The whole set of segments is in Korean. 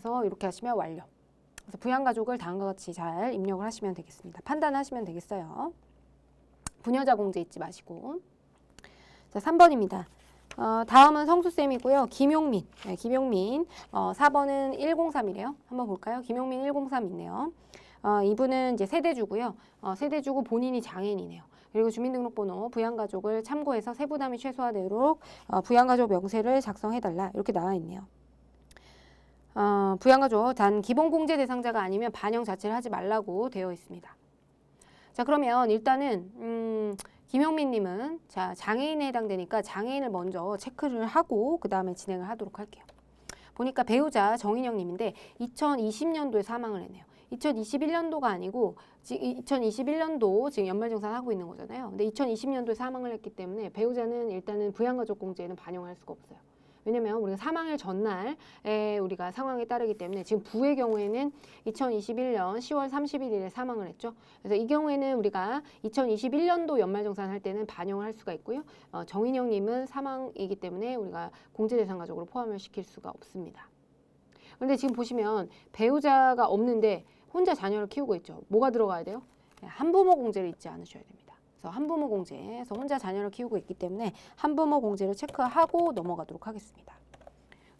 그래서 이렇게 하시면 완료. 그래서 부양가족을 다음과 같이 잘 입력을 하시면 되겠습니다. 판단하시면 되겠어요. 부녀자 공제 잊지 마시고. 자, 3번입니다. 다음은 성수쌤이고요. 김용민. 네, 김용민. 4번은 103이래요. 한번 볼까요? 김용민 103 있네요. 이분은 이제 세대주고요. 세대주고 본인이 장애인이네요. 그리고 주민등록번호, 부양가족을 참고해서 세부담이 최소화되도록 부양가족 명세를 작성해달라. 이렇게 나와 있네요. 부양가족 단 기본공제 대상자가 아니면 반영 자체를 하지 말라고 되어 있습니다. 자, 그러면 일단은 김영민님은 자 장애인에 해당되니까 장애인을 먼저 체크를 하고 그 다음에 진행을 하도록 할게요. 보니까 배우자 정인영님인데 2020년도에 사망을 했네요. 2021년도가 아니고 2021년도 지금 연말정산하고 있는 거잖아요. 근데 2020년도에 사망을 했기 때문에 배우자는 일단은 부양가족공제에는 반영할 수가 없어요. 왜냐면 우리가 사망일 전날에 우리가 상황에 따르기 때문에 지금 부의 경우에는 2021년 10월 31일에 사망을 했죠. 그래서 이 경우에는 우리가 2021년도 연말정산 할 때는 반영을 할 수가 있고요. 정인영님은 사망이기 때문에 우리가 공제 대상 가족으로 포함을 시킬 수가 없습니다. 그런데 지금 보시면 배우자가 없는데 혼자 자녀를 키우고 있죠. 뭐가 들어가야 돼요? 한부모 공제를 잊지 않으셔야 됩니다. 한부모 공제에서 혼자 자녀를 키우고 있기 때문에 한부모 공제를 체크하고 넘어가도록 하겠습니다.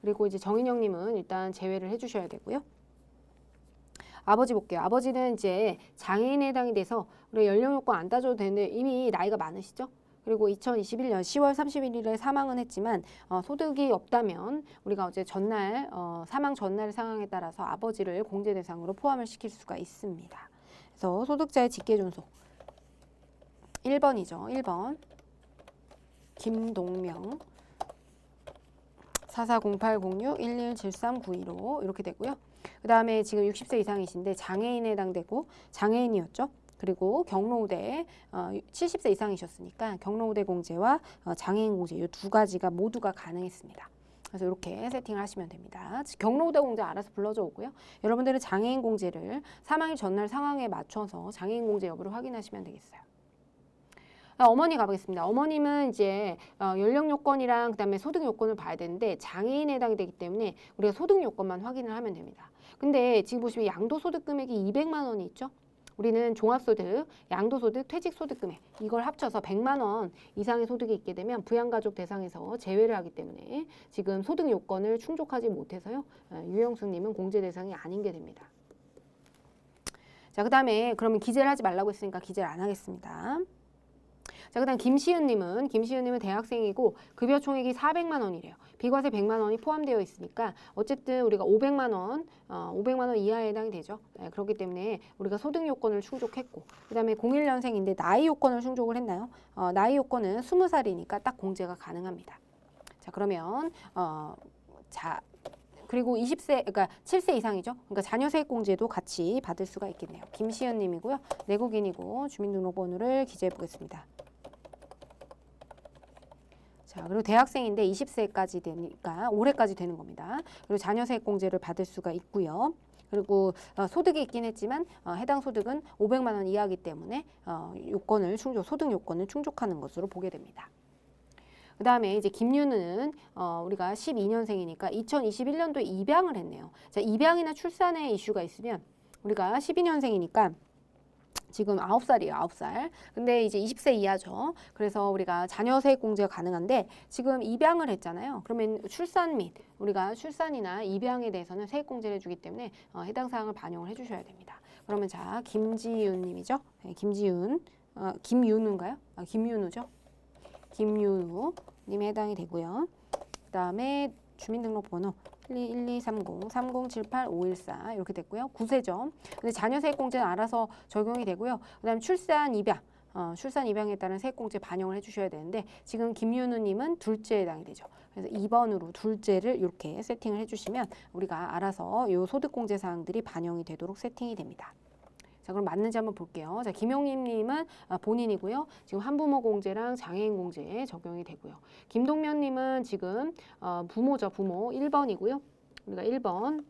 그리고 이제 정인영님은 일단 제외를 해주셔야 되고요. 아버지 볼게요. 아버지는 이제 장애인에 해당이 돼서 우리 연령 요건 안 따져도 되는데 이미 나이가 많으시죠? 그리고 2021년 10월 31일에 사망은 했지만 소득이 없다면 우리가 어제 전날 사망 전날 상황에 따라서 아버지를 공제 대상으로 포함을 시킬 수가 있습니다. 그래서 소득자의 직계존속 1번이죠. 1번 김동명 440806117392로 이렇게 되고요. 그 다음에 지금 60세 이상이신데 장애인에 해당되고 장애인이었죠. 그리고 경로우대 70세 이상이셨으니까 경로우대 공제와 장애인 공제 이 두 가지가 모두가 가능했습니다. 그래서 이렇게 세팅을 하시면 됩니다. 경로우대 공제 알아서 불러줘 오고요. 여러분들은 장애인 공제를 사망일 전날 상황에 맞춰서 장애인 공제 여부를 확인하시면 되겠어요. 어머니 가보겠습니다. 어머님은 이제 연령 요건이랑 그다음에 소득 요건을 봐야 되는데 장애인에 해당이 되기 때문에 우리가 소득 요건만 확인을 하면 됩니다. 근데 지금 보시면 양도소득 금액이 200만 원이 있죠? 우리는 종합소득, 양도소득, 퇴직소득 금액 이걸 합쳐서 100만 원 이상의 소득이 있게 되면 부양가족 대상에서 제외를 하기 때문에 지금 소득 요건을 충족하지 못해서요. 유영수님은 공제 대상이 아닌 게 됩니다. 자, 그 다음에 그러면 기재를 하지 말라고 했으니까 기재를 안 하겠습니다. 자, 그 다음 김시은님은 대학생이고 급여 총액이 400만 원이래요. 비과세 100만 원이 포함되어 있으니까 어쨌든 우리가 500만 원 이하에 해당이 되죠. 네, 그렇기 때문에 우리가 소득 요건을 충족했고 그 다음에 01년생인데 나이 요건을 충족을 했나요? 나이 요건은 20살이니까 딱 공제가 가능합니다. 자, 그러면 그리고 20세, 그러니까 7세 이상이죠. 그러니까 자녀 세액 공제도 같이 받을 수가 있겠네요. 김시은 님이고요. 내국인이고 주민등록번호를 기재해 보겠습니다. 자, 그리고 대학생인데 20세까지 되니까 올해까지 되는 겁니다. 그리고 자녀 세액 공제를 받을 수가 있고요. 그리고 소득이 있긴 했지만 해당 소득은 500만 원 이하이기 때문에 소득 요건을 충족하는 것으로 보게 됩니다. 그 다음에 이제 김윤우는 우리가 12년생이니까 2021년도에 입양을 했네요. 자, 입양이나 출산에 이슈가 있으면 우리가 12년생이니까 지금 9살이에요. 9살. 근데 이제 20세 이하죠. 그래서 우리가 자녀 세액 공제가 가능한데 지금 입양을 했잖아요. 그러면 출산 및 우리가 출산이나 입양에 대해서는 세액 공제를 해주기 때문에 해당 사항을 반영을 해주셔야 됩니다. 그러면 자, 김지윤 님이죠. 네, 김윤우인가요? 김윤우죠. 김윤우 님에 해당이 되고요. 그 다음에 주민등록번호 1230-3078-514 이렇게 됐고요. 9세죠. 근데 자녀 세액공제는 알아서 적용이 되고요. 그 다음에 출산 입양, 출산 입양에 따른 세액공제 반영을 해주셔야 되는데 지금 김윤우님은 둘째에 해당이 되죠. 그래서 2번으로 둘째를 이렇게 세팅을 해주시면 우리가 알아서 이 소득공제 사항들이 반영이 되도록 세팅이 됩니다. 자, 그럼 맞는지 한번 볼게요. 자, 김용림님은 본인이고요. 지금 한부모 공제랑 장애인 공제에 적용이 되고요. 김동면님은 지금 부모죠. 부모 1번이고요. 우리가 1번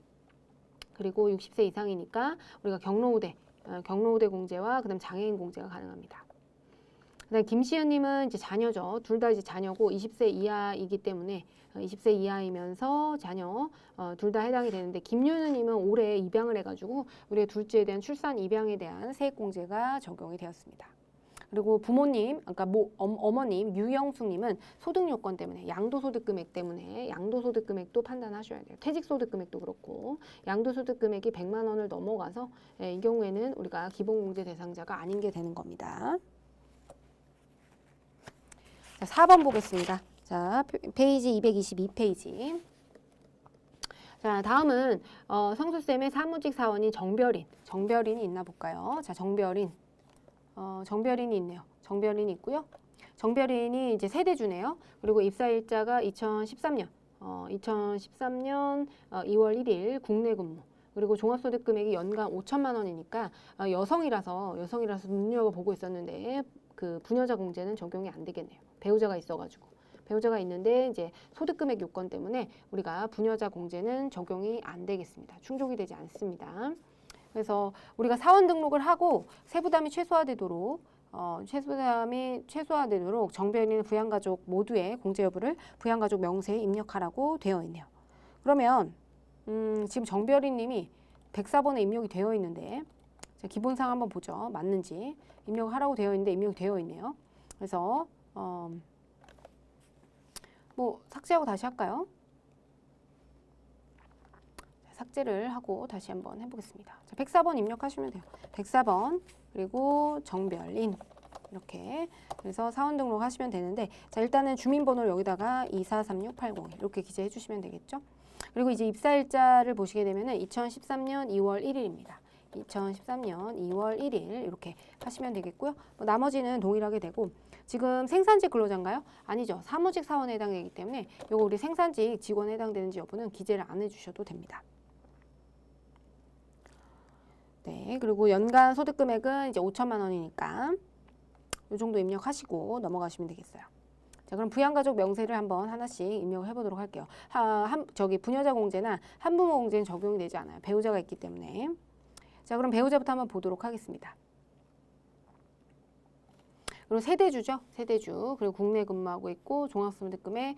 그리고 60세 이상이니까 우리가 경로우대 공제와 그다음 장애인 공제가 가능합니다. 그다음에 김시은님은 이제 자녀죠. 둘 다 이제 자녀고 20세 이하이기 때문에 20세 이하이면서 자녀 둘 다 해당이 되는데 김윤우님은 올해 입양을 해가지고 우리의 둘째에 대한 출산 입양에 대한 세액공제가 적용이 되었습니다. 그리고 부모님, 그러니까 어머님 유영숙님은 소득 요건 때문에 양도소득금액 때문에 양도소득금액도 판단하셔야 돼요. 퇴직소득금액도 그렇고 양도소득금액이 100만 원을 넘어가서 이 경우에는 우리가 기본공제 대상자가 아닌 게 되는 겁니다. 자, 4번 보겠습니다. 자, 페이지 222페이지. 자, 다음은 성수쌤의 사무직 사원인 정별인이 있나 볼까요? 자, 정별인이 있네요. 정별인이 있고요. 정별인이 이제 세대주네요. 그리고 입사일자가 2013년 2월 1일 국내 근무. 그리고 종합소득금액이 연간 5천만 원이니까 여성이라서 눈여겨보고 있었는데 그 부녀자 공제는 적용이 안 되겠네요. 배우자가 있어가지고. 배우자가 있는데 이제 소득금액 요건 때문에 우리가 부녀자 공제는 적용이 안 되겠습니다. 충족이 되지 않습니다. 그래서 우리가 사원 등록을 하고 세부담이 최소화되도록 정별인 부양가족 모두의 공제 여부를 부양가족 명세에 입력하라고 되어 있네요. 그러면 지금 정별인님이 104번에 입력이 되어 있는데 자, 기본상 한번 보죠. 맞는지 입력을 하라고 되어 있는데 입력이 되어 있네요. 그래서 뭐 삭제하고 다시 할까요? 삭제를 하고 다시 한번 해보겠습니다. 자, 104번 입력하시면 돼요. 104번 그리고 정별인 이렇게 그래서 사원 등록하시면 되는데 자 일단은 주민번호를 여기다가 243680 이렇게 기재해 주시면 되겠죠. 그리고 이제 입사일자를 보시게 되면은 2013년 2월 1일입니다. 2013년 2월 1일 이렇게 하시면 되겠고요. 뭐 나머지는 동일하게 되고 지금 생산직 근로자인가요? 아니죠. 사무직 사원에 해당되기 때문에 이거 우리 생산직 직원에 해당되는지 여부는 기재를 안 해주셔도 됩니다. 네, 그리고 연간 소득금액은 이제 5천만 원이니까 이 정도 입력하시고 넘어가시면 되겠어요. 자, 그럼 부양가족 명세를 한번 하나씩 입력을 해보도록 할게요. 부녀자 공제나 한부모 공제는 적용이 되지 않아요. 배우자가 있기 때문에. 자, 그럼 배우자부터 한번 보도록 하겠습니다. 그리고 세대주죠. 세대주. 그리고 국내 근무하고 있고 종합소득금액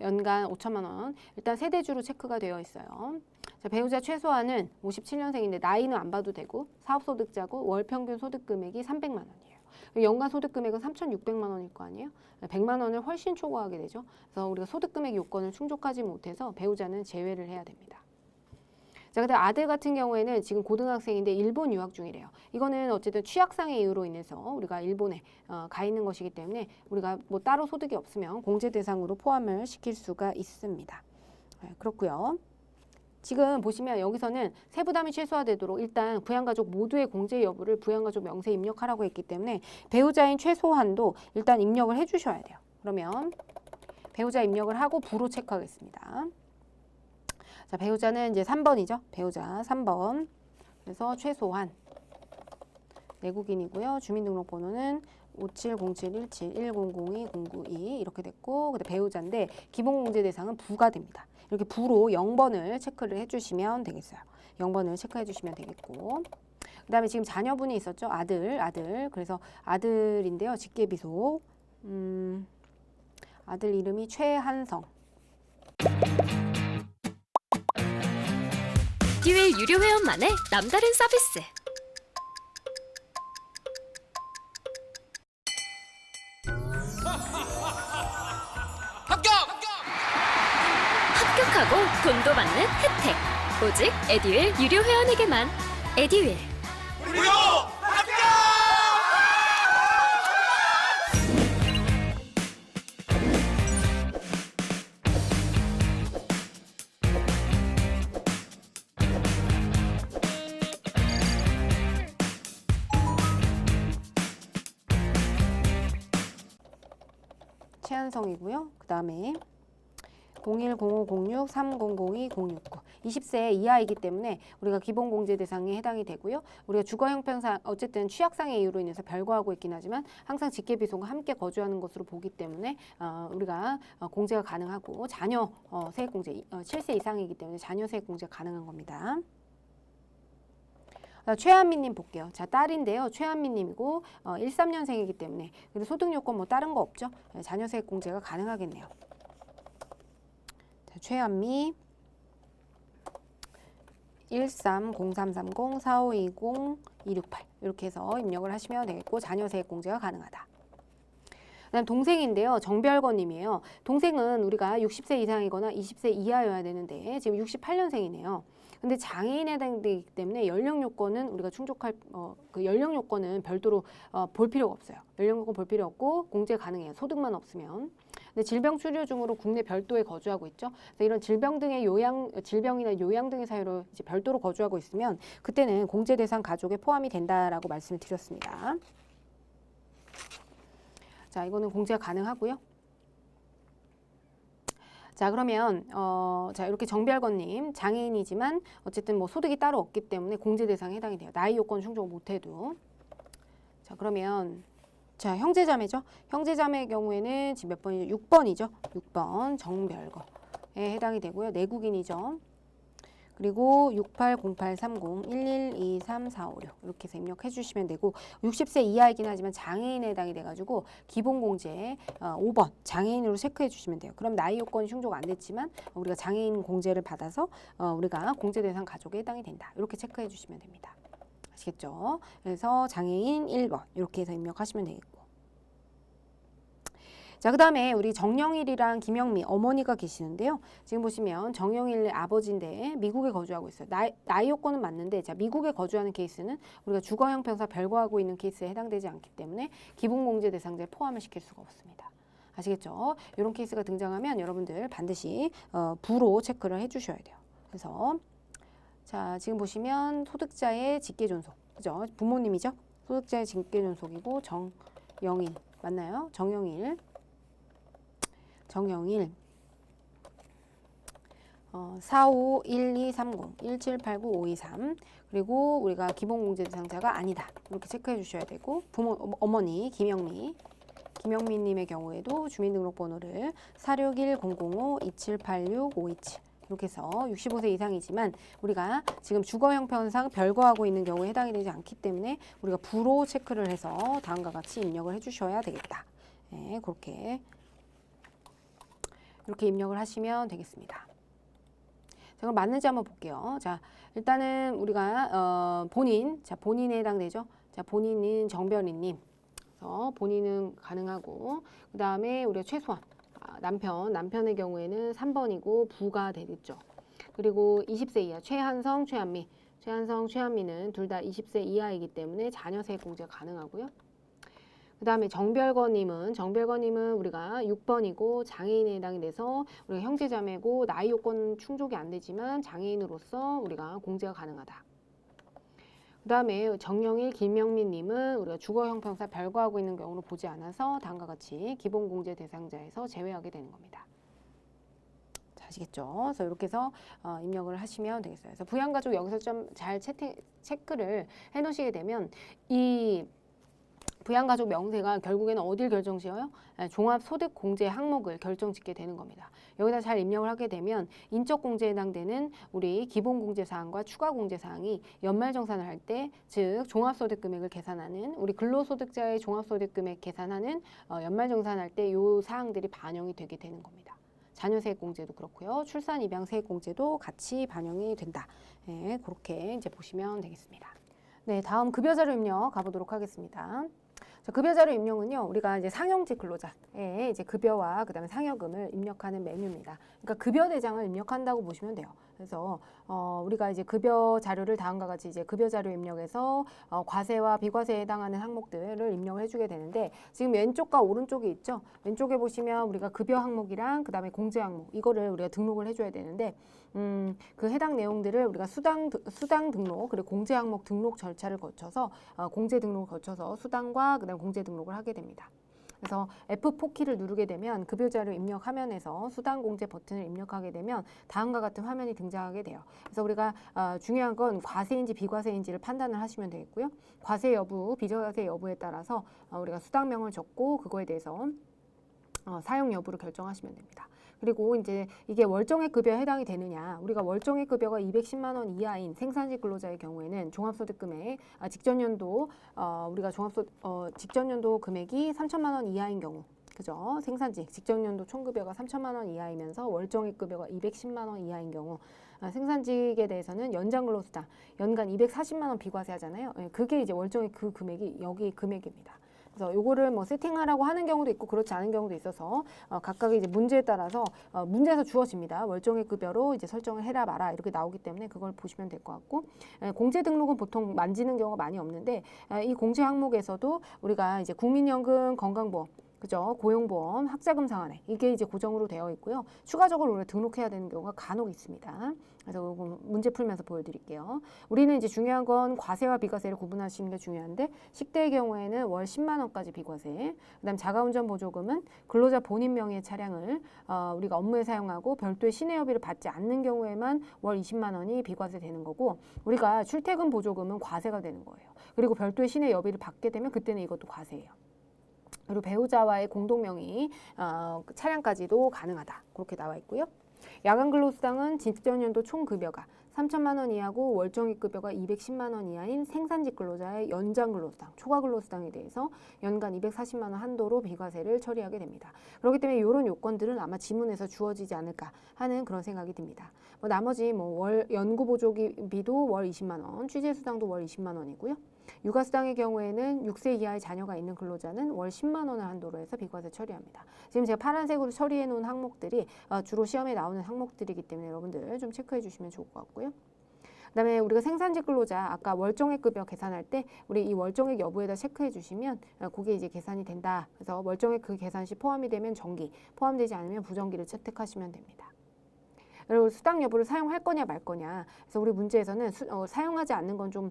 연간 5천만 원. 일단 세대주로 체크가 되어 있어요. 자, 배우자 최소한은 57년생인데 나이는 안 봐도 되고 사업소득자고 월평균 소득금액이 300만 원이에요. 연간 소득금액은 3,600만 원일 거 아니에요? 100만 원을 훨씬 초과하게 되죠. 그래서 우리가 소득금액 요건을 충족하지 못해서 배우자는 제외를 해야 됩니다. 자, 근데 아들 같은 경우에는 지금 고등학생인데 일본 유학 중이래요. 이거는 어쨌든 취약상의 이유로 인해서 우리가 일본에 가 있는 것이기 때문에 우리가 뭐 따로 소득이 없으면 공제 대상으로 포함을 시킬 수가 있습니다. 네, 그렇고요. 지금 보시면 여기서는 세부담이 최소화되도록 일단 부양가족 모두의 공제 여부를 부양가족 명세에 입력하라고 했기 때문에 배우자인 최소한도 일단 입력을 해주셔야 돼요. 그러면 배우자 입력을 하고 부로 체크하겠습니다. 자, 배우자는 이제 3번이죠. 배우자 3번. 그래서 최소한 내국인이고요. 주민등록번호는 570717100202 이렇게 됐고 근데 배우자인데 기본공제 대상은 부가 됩니다. 이렇게 부로 0번을 체크를 해주시면 되겠어요. 0번을 체크해 주시면 되겠고 그 다음에 지금 자녀분이 있었죠. 아들. 그래서 아들인데요. 직계비속 아들 이름이 최한성. 에듀윌 유료 회원만의 남다른 서비스. 합격하고 돈도 받는 혜택. 오직 에듀윌 유료 회원에게만. 에듀윌. 무료 합격! 최한성이고요. 그 다음에 0105063002 20세 이하이기 때문에 우리가 기본공제 대상에 해당이 되고요. 우리가 주거 형편상 어쨌든 취약상의 이유로 인해서 별거하고 있긴 하지만 항상 직계비속과 함께 거주하는 것으로 보기 때문에 우리가 공제가 가능하고 자녀 세액공제 7세 이상이기 때문에 자녀 세액공제가 가능한 겁니다. 최한미님 볼게요. 자, 딸인데요. 최한미님이고 13년생이기 때문에 그리고 소득 요건 뭐 다른 거 없죠? 자녀 세액 공제가 가능하겠네요. 자, 최한미 1303304520-268 이렇게 해서 입력을 하시면 되겠고 자녀 세액 공제가 가능하다. 그다음 동생인데요. 정별건님이에요. 동생은 우리가 60세 이상이거나 20세 이하여야 되는데 지금 68년생이네요. 근데 장애인에 해당되기 때문에 연령 요건은 우리가 충족할 그 연령 요건은 별도로 볼 필요가 없어요. 연령 요건 볼 필요 없고 공제 가능해요. 소득만 없으면. 근데 질병 추류 중으로 국내 별도에 거주하고 있죠. 그래서 이런 질병 등의 질병이나 요양 등의 사유로 이제 별도로 거주하고 있으면 그때는 공제 대상 가족에 포함이 된다라고 말씀을 드렸습니다. 자, 이거는 공제가 가능하고요. 자, 그러면 자, 이렇게 정별건님 장애인이지만 어쨌든 뭐 소득이 따로 없기 때문에 공제 대상에 해당이 돼요. 나이 요건 충족 못해도. 자, 그러면 자, 형제자매죠. 형제자매의 경우에는 지금 몇 번이죠? 6번이죠. 6번 정별거에 해당이 되고요. 내국인이죠. 그리고 68083011234556 이렇게 해서 입력해 주시면 되고 60세 이하이긴 하지만 장애인에 해당이 돼가지고 기본공제 5번 장애인으로 체크해 주시면 돼요. 그럼 나이 요건이 충족 안 됐지만 우리가 장애인 공제를 받아서 우리가 공제 대상 가족에 해당이 된다. 이렇게 체크해 주시면 됩니다. 아시겠죠? 그래서 장애인 1번 이렇게 해서 입력하시면 되겠고 자, 그 다음에 우리 정영일이랑 김영미 어머니가 계시는데요. 지금 보시면 정영일 아버지인데 미국에 거주하고 있어요. 나이 요건은 맞는데 자, 미국에 거주하는 케이스는 우리가 주거 형평사 별거하고 있는 케이스에 해당되지 않기 때문에 기본공제 대상자에 포함을 시킬 수가 없습니다. 아시겠죠? 이런 케이스가 등장하면 여러분들 반드시 부로 체크를 해주셔야 돼요. 그래서 자, 지금 보시면 소득자의 직계존속, 그죠? 부모님이죠? 소득자의 직계존속이고 정영일 맞나요? 정영일 4512301789-523 그리고 우리가 기본공제 대상자가 아니다 이렇게 체크해 주셔야 되고 어머니 김영미님의 경우에도 주민등록번호를 46100052786-527 이렇게 해서 65세 이상이지만 우리가 지금 주거 형편상 별거하고 있는 경우에 해당이 되지 않기 때문에 우리가 부로 체크를 해서 다음과 같이 입력을 해주셔야 되겠다. 네, 그렇게 이렇게 입력을 하시면 되겠습니다. 자, 그럼 맞는지 한번 볼게요. 자, 일단은 우리가 본인에 해당되죠. 자, 본인은 정별이님. 그래서 본인은 가능하고 그 다음에 우리가 최소한 남편의 경우에는 3번이고 부가 되겠죠. 그리고 20세 이하 최한성, 최한미는 둘 다 20세 이하이기 때문에 자녀 세액 공제가 가능하고요. 그 다음에 정별건님은 우리가 6번이고 장애인에 해당이 돼서 우리가 형제자매고 나이 요건 충족이 안 되지만 장애인으로서 우리가 공제가 가능하다. 그 다음에 정영일, 김영민님은 우리가 주거 형평사 별거하고 있는 경우로 보지 않아서 다음과 같이 기본공제 대상자에서 제외하게 되는 겁니다. 자, 아시겠죠? 그래서 이렇게 해서 입력을 하시면 되겠어요. 그래서 부양가족 여기서 좀 잘 체크를 해놓으시게 되면 이 부양가족 명세가 결국에는 어딜 결정지어요? 종합소득공제 항목을 결정짓게 되는 겁니다. 여기다 잘 입력을 하게 되면 인적공제에 해당되는 우리 기본공제사항과 추가공제사항이 연말정산을 할 때, 즉 종합소득금액을 계산하는 우리 근로소득자의 종합소득금액 계산하는 연말정산할 때 이 사항들이 반영이 되게 되는 겁니다. 자녀세액공제도 그렇고요. 출산, 입양 세액공제도 같이 반영이 된다. 네, 그렇게 이제 보시면 되겠습니다. 네, 다음 급여자료 입력 가보도록 하겠습니다. 자, 급여자료 입력은요, 우리가 이제 상용직 근로자의 이제 급여와 그다음에 상여금을 입력하는 메뉴입니다. 그러니까 급여 대장을 입력한다고 보시면 돼요. 그래서 우리가 이제 급여 자료를 다음과 같이 이제 급여 자료 입력해서 과세와 비과세에 해당하는 항목들을 입력을 해주게 되는데 지금 왼쪽과 오른쪽이 있죠. 왼쪽에 보시면 우리가 급여 항목이랑 그다음에 공제 항목 이거를 우리가 등록을 해줘야 되는데 그 해당 내용들을 우리가 수당 등록 그리고 공제 항목 등록 절차를 거쳐서 공제 등록을 거쳐서 수당과 그다음 공제 등록을 하게 됩니다. 그래서 F4키를 누르게 되면 급여자료 입력 화면에서 수당 공제 버튼을 입력하게 되면 다음과 같은 화면이 등장하게 돼요. 그래서 우리가 중요한 건 과세인지 비과세인지를 판단을 하시면 되겠고요. 과세 여부, 비과세 여부에 따라서 우리가 수당명을 적고 그거에 대해서 사용 여부를 결정하시면 됩니다. 그리고 이제 이게 월정액 급여에 해당이 되느냐. 우리가 월정액 급여가 210만 원 이하인 생산직 근로자의 경우에는 종합소득 금액 직전 연도 우리가 직전 연도 금액이 3천만 원 이하인 경우. 그죠? 생산직 직전 연도 총급여가 3천만 원 이하이면서 월정액 급여가 210만 원 이하인 경우 생산직에 대해서는 연장 근로수당 연간 240만 원 비과세 하잖아요. 그게 이제 월정액 그 금액이 여기 금액입니다. 그래서 요거를 뭐 세팅하라고 하는 경우도 있고 그렇지 않은 경우도 있어서 각각의 이제 문제에 따라서 문제에서 주어집니다. 월정액 급여로 이제 설정을 해라 마라 이렇게 나오기 때문에 그걸 보시면 될 것 같고 공제 등록은 보통 만지는 경우가 많이 없는데 이 공제 항목에서도 우리가 이제 국민연금, 건강보험 그죠? 고용보험, 학자금 상환액 이게 이제 고정으로 되어 있고요. 추가적으로 우리가 등록해야 되는 경우가 간혹 있습니다. 그래서 이거 문제 풀면서 보여드릴게요. 우리는 이제 중요한 건 과세와 비과세를 구분하시는 게 중요한데 식대의 경우에는 월 10만 원까지 비과세. 그다음 자가운전 보조금은 근로자 본인 명의의 차량을 우리가 업무에 사용하고 별도의 시내여비를 받지 않는 경우에만 월 20만 원이 비과세 되는 거고 우리가 출퇴근 보조금은 과세가 되는 거예요. 그리고 별도의 시내여비를 받게 되면 그때는 이것도 과세예요. 그리고 배우자와의 공동명의 차량까지도 가능하다. 그렇게 나와 있고요. 야간 근로수당은 직전 연도 총급여가 3천만 원 이하고 월정액 급여가 210만 원 이하인 생산직 근로자의 연장 근로수당, 초과 근로수당에 대해서 연간 240만 원 한도로 비과세를 처리하게 됩니다. 그렇기 때문에 이런 요건들은 아마 지문에서 주어지지 않을까 하는 그런 생각이 듭니다. 나머지 월 연구보조비도 월 20만 원, 취재수당도 월 20만 원이고요. 육아수당의 경우에는 6세 이하의 자녀가 있는 근로자는 월 10만 원을 한도로 해서 비과세 처리합니다. 지금 제가 파란색으로 처리해 놓은 항목들이 주로 시험에 나오는 항목들이기 때문에 여러분들 좀 체크해 주시면 좋을 것 같고요. 그다음에 우리가 생산직 근로자 아까 월정액 급여 계산할 때 우리 이 월정액 여부에다 체크해 주시면 그게 이제 계산이 된다. 그래서 월정액 그 계산 시 포함이 되면 정기, 포함되지 않으면 부정기를 채택하시면 됩니다. 그리고 수당 여부를 사용할 거냐 말 거냐. 그래서 우리 문제에서는 사용하지 않는 건 좀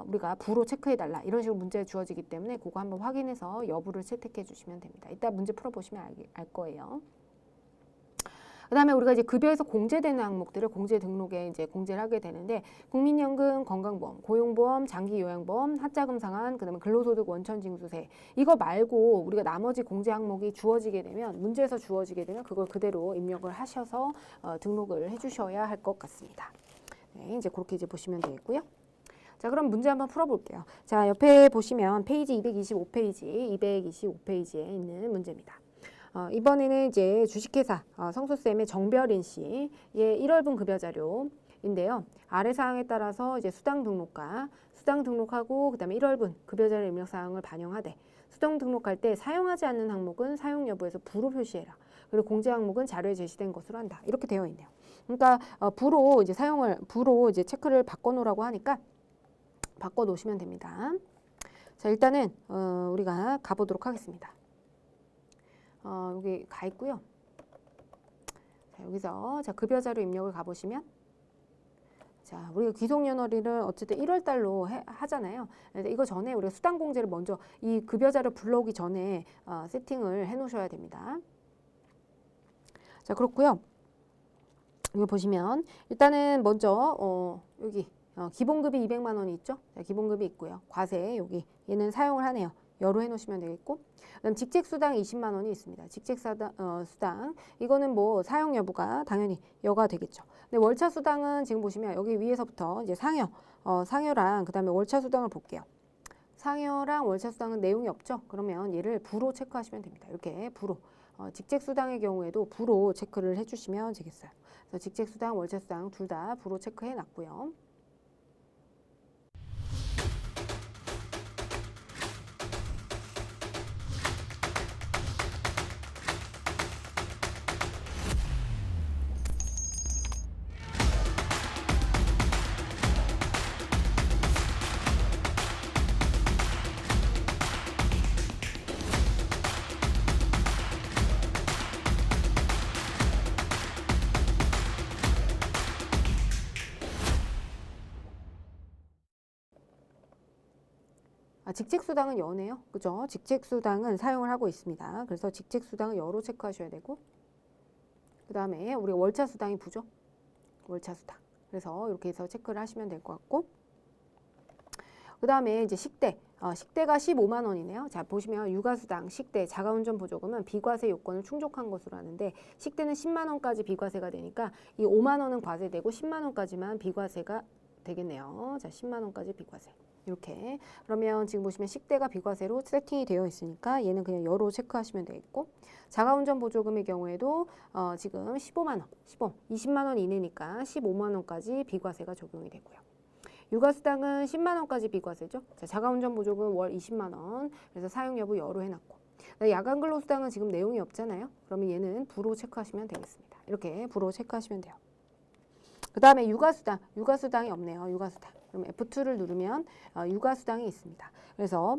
우리가 부로 체크해달라 이런 식으로 문제 주어지기 때문에 그거 한번 확인해서 여부를 채택해 주시면 됩니다. 이따 문제 풀어보시면 알 거예요. 그다음에 우리가 이제 급여에서 공제되는 항목들을 공제 등록에 이제 공제를 하게 되는데 국민연금, 건강보험, 고용보험, 장기요양보험, 학자금 상환, 그다음에 근로소득 원천징수세 이거 말고 우리가 나머지 공제 항목이 주어지게 되면 문제에서 주어지게 되면 그걸 그대로 입력을 하셔서 등록을 해주셔야 할 것 같습니다. 네, 이제 그렇게 이제 보시면 되겠고요. 자, 그럼 문제 한번 풀어볼게요. 자, 옆에 보시면 페이지 225페이지에 있는 문제입니다. 이번에는 이제 주식회사 성소쌤의 정별인 씨의 1월분 급여 자료인데요. 아래 사항에 따라서 이제 수당 등록하고 그다음에 1월분 급여 자료 입력 사항을 반영하되 수당 등록할 때 사용하지 않는 항목은 사용 여부에서 부로 표시해라. 그리고 공제 항목은 자료에 제시된 것으로 한다. 이렇게 되어 있네요. 그러니까 부로 이제 체크를 바꿔 놓으라고 하니까 바꿔 놓으시면 됩니다. 자, 일단은 우리가 가보도록 하겠습니다. 여기 가 있고요. 자, 여기서 급여 자료 입력을 가보시면 자, 우리가 귀속연월일을 어쨌든 1월 달로 하잖아요. 이거 전에 우리가 수당 공제를 먼저 이 급여 자료 불러오기 전에 세팅을 해 놓으셔야 됩니다. 자, 그렇고요. 여기 보시면 일단은 먼저 여기 기본급이 200만 원이 있죠. 자, 기본급이 있고요. 과세 여기 얘는 사용을 하네요. 여로 해놓으시면 되겠고, 그다음 직책수당 20만 원이 있습니다. 직책수당 이거는 뭐 사용 여부가 당연히 여가 되겠죠. 근데 월차수당은 지금 보시면 여기 위에서부터 이제 상여랑 그다음에 월차수당을 볼게요. 상여랑 월차수당은 내용이 없죠. 그러면 얘를 부로 체크하시면 됩니다. 이렇게 부로 직책수당의 경우에도 부로 체크를 해주시면 되겠어요. 그래서 직책수당, 월차수당 둘 다 부로 체크해 놨고요. 직책수당은 여네요. 그죠? 직책수당은 사용을 하고 있습니다. 그래서 직책수당은 여로 체크하셔야 되고, 그 다음에 우리 월차수당이 부죠? 월차수당. 그래서 이렇게 해서 체크를 하시면 될 것 같고, 그 다음에 이제 식대. 식대가 15만 원이네요. 자, 보시면 육아수당, 식대, 자가운전 보조금은 비과세 요건을 충족한 것으로 하는데 식대는 10만 원까지 비과세가 되니까 이 5만 원은 과세되고 10만 원까지만 비과세가 되겠네요. 자, 10만 원까지 비과세. 이렇게. 그러면 지금 보시면 식대가 비과세로 세팅이 되어 있으니까 얘는 그냥 여로 체크하시면 되겠고 자가운전 보조금의 경우에도 지금 15만 원, 20만 원 이내니까 15만 원까지 비과세가 적용이 되고요. 육아수당은 10만 원까지 비과세죠. 자, 자가운전 보조금 월 20만 원. 그래서 사용 여부 여로 해놨고. 야간 근로수당은 지금 내용이 없잖아요. 그러면 얘는 부로 체크하시면 되겠습니다. 이렇게 부로 체크하시면 돼요. 그 다음에 육아수당이 없네요. 육아수당. 그럼 F2를 누르면 육아수당이 있습니다. 그래서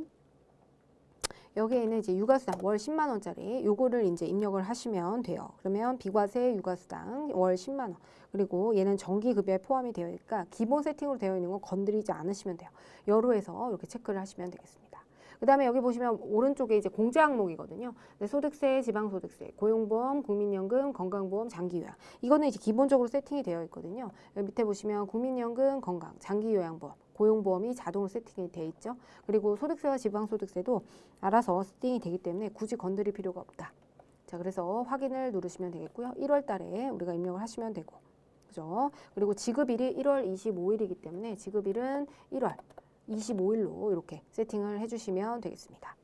여기에는 이제 육아수당 월 10만 원짜리 요거를 이제 입력을 하시면 돼요. 그러면 비과세 육아수당 월 10만 원. 그리고 얘는 정기급여에 포함이 되어 있으니까 기본 세팅으로 되어 있는 건 건드리지 않으시면 돼요. 여로 해서 이렇게 체크를 하시면 되겠습니다. 그 다음에 여기 보시면 오른쪽에 이제 공제 항목이거든요. 네, 소득세, 지방소득세, 고용보험, 국민연금, 건강보험, 장기요양. 이거는 이제 기본적으로 세팅이 되어 있거든요. 여기 밑에 보시면 국민연금, 건강, 장기요양보험, 고용보험이 자동으로 세팅이 되어 있죠. 그리고 소득세와 지방소득세도 알아서 세팅이 되기 때문에 굳이 건드릴 필요가 없다. 자, 그래서 확인을 누르시면 되겠고요. 1월 달에 우리가 입력을 하시면 되고. 그죠? 그리고 지급일이 1월 25일이기 때문에 지급일은 1월 25일로 이렇게 세팅을 해주시면 되겠습니다.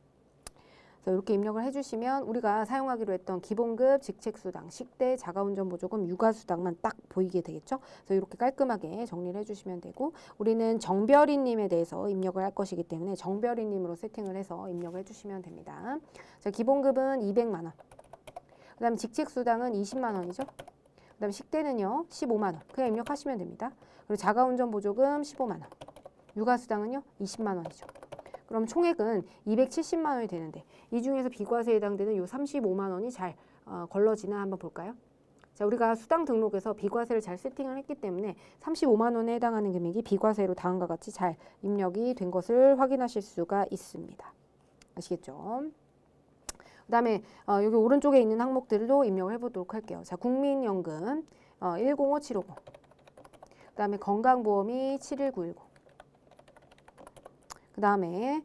그래서 이렇게 입력을 해주시면 우리가 사용하기로 했던 기본급, 직책수당, 식대, 자가운전 보조금, 육아수당만 딱 보이게 되겠죠. 그래서 이렇게 깔끔하게 정리를 해주시면 되고 우리는 정별이님에 대해서 입력을 할 것이기 때문에 정별이님으로 세팅을 해서 입력을 해주시면 됩니다. 자, 기본급은 200만 원. 그 다음에 직책수당은 20만 원이죠. 그 다음에 식대는요 15만 원. 그냥 입력하시면 됩니다. 그리고 자가운전 보조금 15만 원. 육아수당은요 20만 원이죠. 그럼 총액은 270만 원이 되는데 이 중에서 비과세에 해당되는 요 35만 원이 잘 걸러지나 한번 볼까요? 자, 우리가 수당 등록에서 비과세를 잘 세팅을 했기 때문에 35만 원에 해당하는 금액이 비과세로 다음과 같이 잘 입력이 된 것을 확인하실 수가 있습니다. 아시겠죠? 그 다음에 여기 오른쪽에 있는 항목들도 입력을 해보도록 할게요. 자, 국민연금 105750. 그 다음에 건강보험이 71910. 그 다음에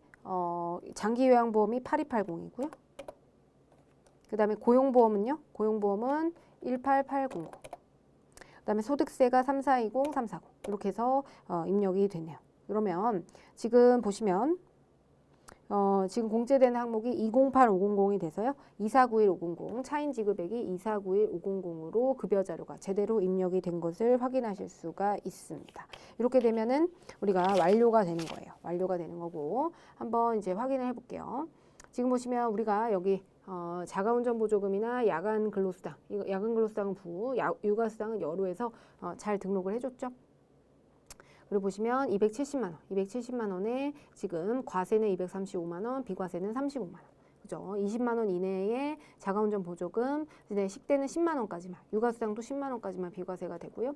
장기요양보험이 8280이고요. 그 다음에 고용보험은요. 고용보험은 18800. 그 다음에 소득세가 3420, 340 이렇게 해서 입력이 됐네요. 그러면 지금 보시면 지금 공제되는 항목이 208500이 돼서요. 2491,500 차인 지급액이 2491,500으로 급여 자료가 제대로 입력이 된 것을 확인하실 수가 있습니다. 이렇게 되면은 우리가 완료가 되는 거예요. 완료가 되는 거고 한번 이제 확인을 해볼게요. 지금 보시면 우리가 여기 자가운전 보조금이나 야간 근로수당, 이거 야간 근로수당은 부, 육아수당은 여로해서 잘 등록을 해줬죠. 그리고 보시면 270만 원에 지금 과세는 235만 원, 비과세는 35만 원. 그죠? 20만 원 이내에 자가운전 보조금, 식대는 10만 원까지만, 육아수당도 10만 원까지만 비과세가 되고요.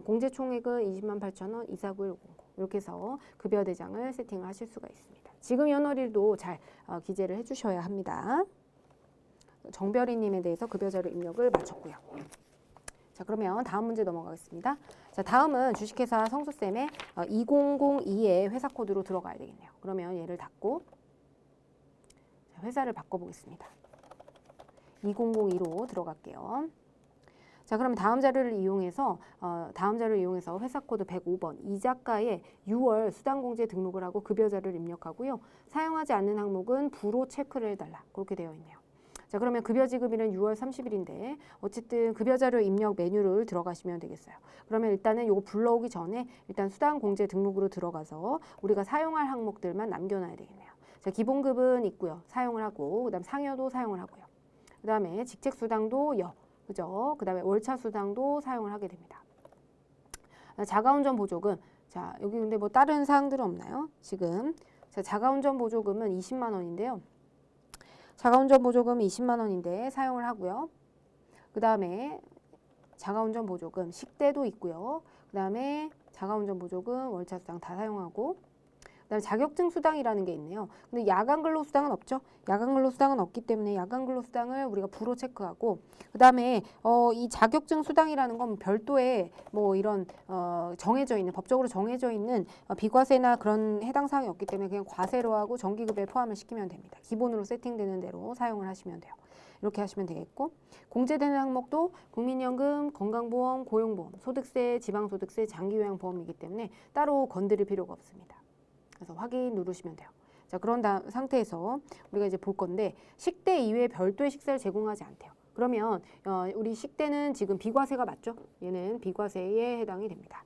공제 총액은 20만 8천 원, 249150 이렇게 해서 급여 대장을 세팅을 하실 수가 있습니다. 지금 연월일도 잘 기재를 해주셔야 합니다. 정별이님에 대해서 급여 자료 입력을 마쳤고요. 자, 그러면 다음 문제 넘어가겠습니다. 자, 다음은 주식회사 성수쌤의 2002의 회사 코드로 들어가야 되겠네요. 그러면 얘를 닫고 자, 회사를 바꿔보겠습니다. 2002로 들어갈게요. 자, 그럼 다음 자료를 이용해서 회사 코드 105번 이 작가의 6월 수당공제 등록을 하고 급여 자료를 입력하고요. 사용하지 않는 항목은 부로 체크를 해달라. 그렇게 되어 있네요. 자, 그러면 급여 지급일은 6월 30일인데 어쨌든 급여 자료 입력 메뉴를 들어가시면 되겠어요. 그러면 일단은 요거 불러오기 전에 일단 수당 공제 등록으로 들어가서 우리가 사용할 항목들만 남겨놔야 되겠네요. 자, 기본급은 있고요. 사용을 하고 그다음 상여도 사용을 하고요. 그다음에 직책수당도 그죠? 그다음에 월차 수당도 사용을 하게 됩니다. 자가운전 보조금. 자, 여기 근데 뭐 다른 사항들은 없나요? 지금 자, 자가운전 보조금은 20만 원인데요. 자가운전 보조금 20만 원인데 사용을 하고요. 그 다음에 자가운전 보조금 식대도 있고요. 그 다음에 자가운전 보조금 월차수당 다 사용하고 그다음에 자격증 수당이라는 게 있네요. 근데 야간 근로 수당은 없죠. 야간 근로 수당은 없기 때문에 야간 근로 수당을 우리가 부로 체크하고, 그다음에 이 자격증 수당이라는 건 별도의 뭐 이런 정해져 있는, 법적으로 정해져 있는 비과세나 그런 해당 사항이 없기 때문에 그냥 과세로 하고 정기급여에 포함을 시키면 됩니다. 기본으로 세팅되는 대로 사용을 하시면 돼요. 이렇게 하시면 되겠고, 공제되는 항목도 국민연금, 건강보험, 고용보험, 소득세, 지방소득세, 장기요양보험이기 때문에 따로 건드릴 필요가 없습니다. 그래서 확인 누르시면 돼요. 자, 그런 상태에서 우리가 이제 볼 건데, 식대 이외에 별도의 식사를 제공하지 않대요. 그러면 우리 식대는 지금 비과세가 맞죠? 얘는 비과세에 해당이 됩니다.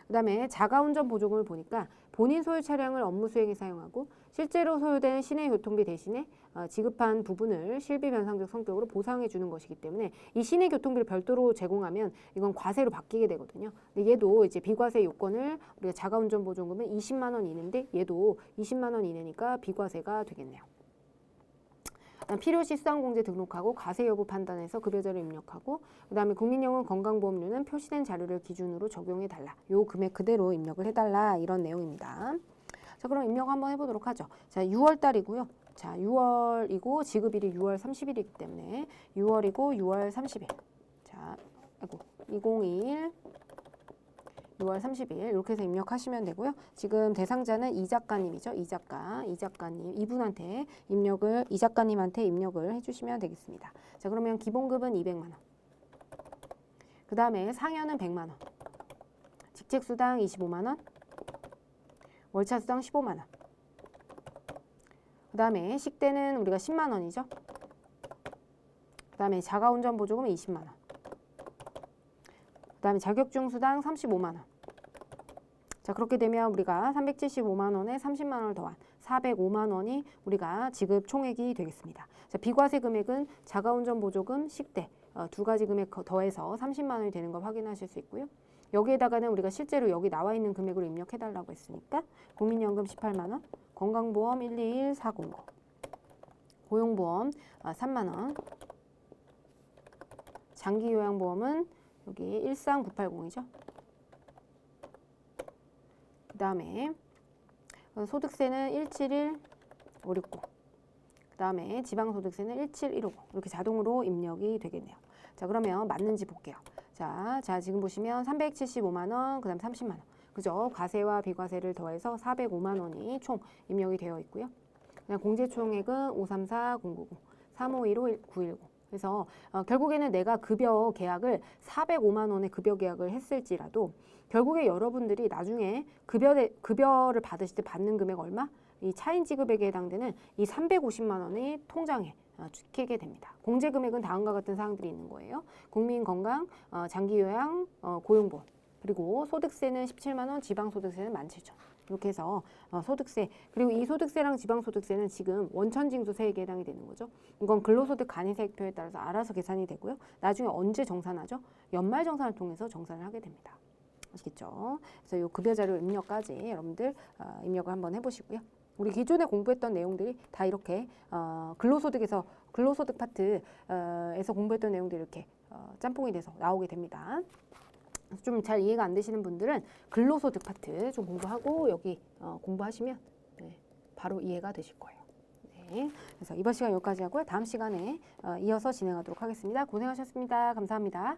그 다음에 자가운전 보조금을 보니까 본인 소유 차량을 업무 수행에 사용하고 실제로 소요된 시내 교통비 대신에 지급한 부분을 실비 변상적 성격으로 보상해 주는 것이기 때문에 이 시내 교통비를 별도로 제공하면 이건 과세로 바뀌게 되거든요. 근데 얘도 이제 비과세 요건을 우리가 자가운전 보조금은 20만 원 이내인데 얘도 20만 원 이내니까 비과세가 되겠네요. 필요시 수당공제 등록하고 과세 여부 판단해서 급여자를 입력하고, 그 다음에 국민연금 건강보험료는 표시된 자료를 기준으로 적용해달라. 요 금액 그대로 입력을 해달라, 이런 내용입니다. 자, 그럼 입력 한번 해보도록 하죠. 자, 6월 달이고요. 자, 6월이고 지급일이 6월 30일이기 때문에 6월이고 6월 30일. 자, 아이고, 2021 6월 30일 이렇게 해서 입력하시면 되고요. 지금 대상자는 이 작가님이죠. 이 작가님 이분한테 이 작가님한테 입력을 해주시면 되겠습니다. 자, 그러면 기본급은 200만 원. 그 다음에 상여는 100만 원. 직책수당 25만 원. 월차수당 15만 원. 그 다음에 식대는 우리가 10만 원이죠. 그 다음에 자가운전 보조금은 20만 원. 그 다음에 자격증 수당 35만 원. 자, 그렇게 되면 우리가 375만 원에 30만 원을 더한 405만 원이 우리가 지급 총액이 되겠습니다. 자, 비과세 금액은 자가운전 보조금, 식대 두 가지 금액 더해서 30만 원이 되는 거 확인하실 수 있고요. 여기에다가는 우리가 실제로 여기 나와 있는 금액으로 입력해달라고 했으니까 국민연금 18만 원, 건강보험 121409, 고용보험 3만 원, 장기요양보험은 여기 13980이죠. 그 다음에 소득세는 171569, 그 다음에 지방소득세는 17150 이렇게 자동으로 입력이 되겠네요. 자, 그러면 맞는지 볼게요. 자, 지금 보시면 375만 원, 그 다음 30만 원. 그죠? 과세와 비과세를 더해서 405만 원이 총 입력이 되어 있고요. 그냥 공제총액은 534099, 3515-910. 그래서 결국에는 내가 급여 계약을 405만 원의 급여 계약을 했을지라도 결국에 여러분들이 나중에 급여를 받으실 때 받는 금액 얼마? 이 차인 지급액에 해당되는 이 350만 원이 통장에 찍히게 됩니다. 공제 금액은 다음과 같은 사항들이 있는 거예요. 국민건강, 장기요양, 고용보험, 그리고 소득세는 17만 원, 지방소득세는 17,000원. 이렇게 해서 소득세, 그리고 이 소득세랑 지방소득세는 지금 원천징수세액에 해당이 되는 거죠. 이건 근로소득 간이세액표에 따라서 알아서 계산이 되고요. 나중에 언제 정산하죠? 연말정산을 통해서 정산을 하게 됩니다. 아시겠죠? 그래서 이 급여자료 입력까지 여러분들 입력을 한번 해보시고요. 우리 기존에 공부했던 내용들이 다 이렇게 근로소득 파트에서 공부했던 내용들이 이렇게 짬뽕이 돼서 나오게 됩니다. 좀 잘 이해가 안 되시는 분들은 근로소득 파트 좀 공부하고 여기 공부하시면 바로 이해가 되실 거예요. 네, 그래서 이번 시간 여기까지 하고요. 다음 시간에 이어서 진행하도록 하겠습니다. 고생하셨습니다. 감사합니다.